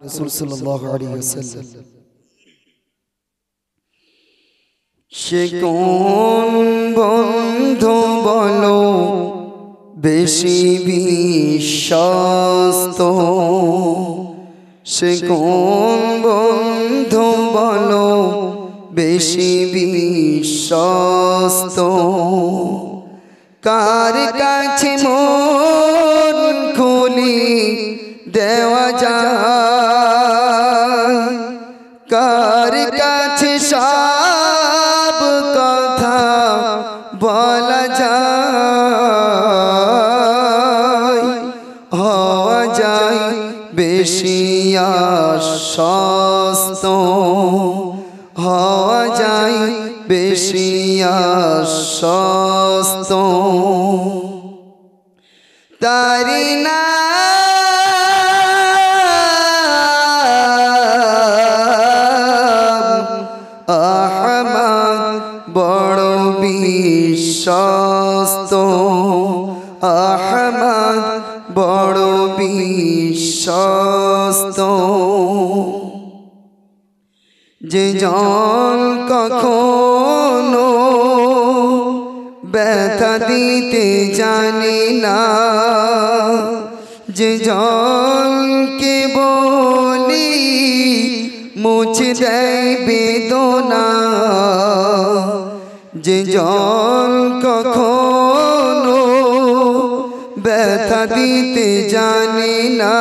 রাসূল সাল্লাল্লাহু আলাইহি ওয়াসাল্লাম। সে কোন বন্ধু বলো বেশি বিশ্বস্ত, সে কোন বন্ধু বলো বেশি বিশ্বস্ত, কার কাছে মন খুলি দেওয়া যায়, কার কাছে সব কথা বলা যায়, হওয়া যায় বেশি আশ্বস্ত, হওয়া যায় বেশি আশ্বস্ত। তারি না আহমদ বড় বিশ্বস্ত, আহমদ বড় বিশ্বস্ত। যে জন কখনো ব্যথা দিতে জানে না, যে জনকে বলি মুছে দেয় বেদনা, যে জন কখনো ব্যথা দিতে জানে না,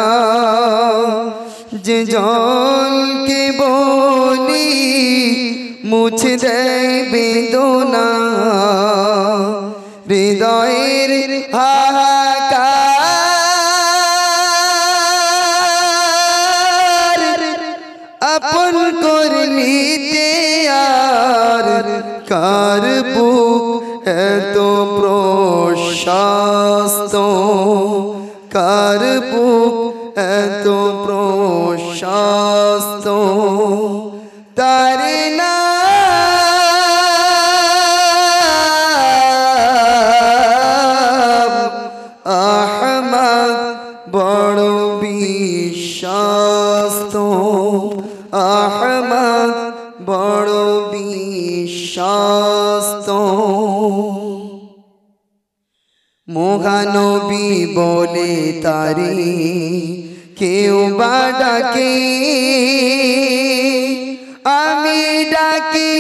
যে জনকে বলি মুছে দেয় বেদনা, হৃদয়ের হাহাকার আপন করে নিতে আর কার বুক এত প্রশস্ত, কার বুক এত প্রশস্ত। তারে না আহমদ বড় বিশ্বস্ত, আহমদ বড় বিশ্বস্ত। মহানবী বলে তারে কেউ বা ডাকে, আমি ডাকি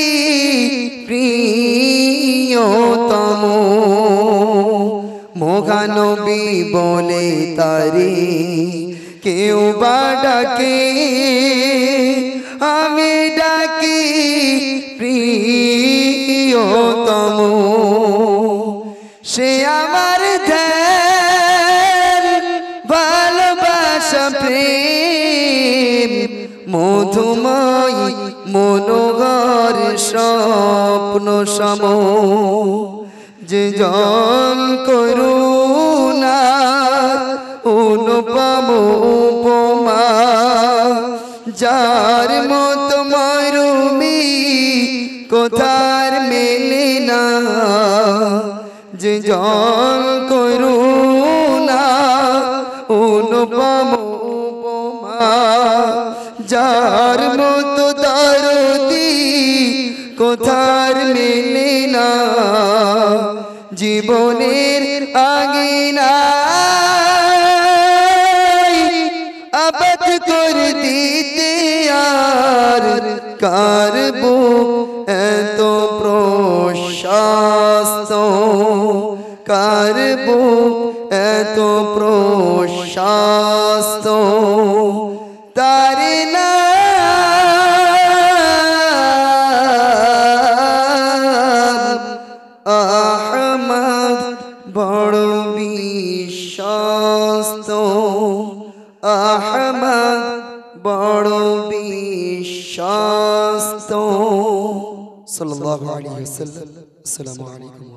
প্রিয়তম। মহানবী বলে তারে কেউ বা ডাকে, আমি ডাকি প্রিয়তম। সে আমার ধ্যান ভালোবাসা প্রেম মধুময় মনোহর স্বপ্ন সম, যে জন করুণা অনুপম উপমা, যার মত মরুমি কোথার মেলে না, যে জন করুণা অনুপম উপমা, যার মত দরদি কোথার মেলে না, জীবনের আঙিনায় আবাদ করে দিতে আর কার বুক এত প্রশস্ত, কার বুক এত প্রশস্ত। তারে না আহমদ বড় বিশ্বস্ত, আহমদ বড় বিশ্বস্ত। সাল্লাল্লাহু আলাইহি ওয়াসাল্লাম। আসসালামু আলাইকুম।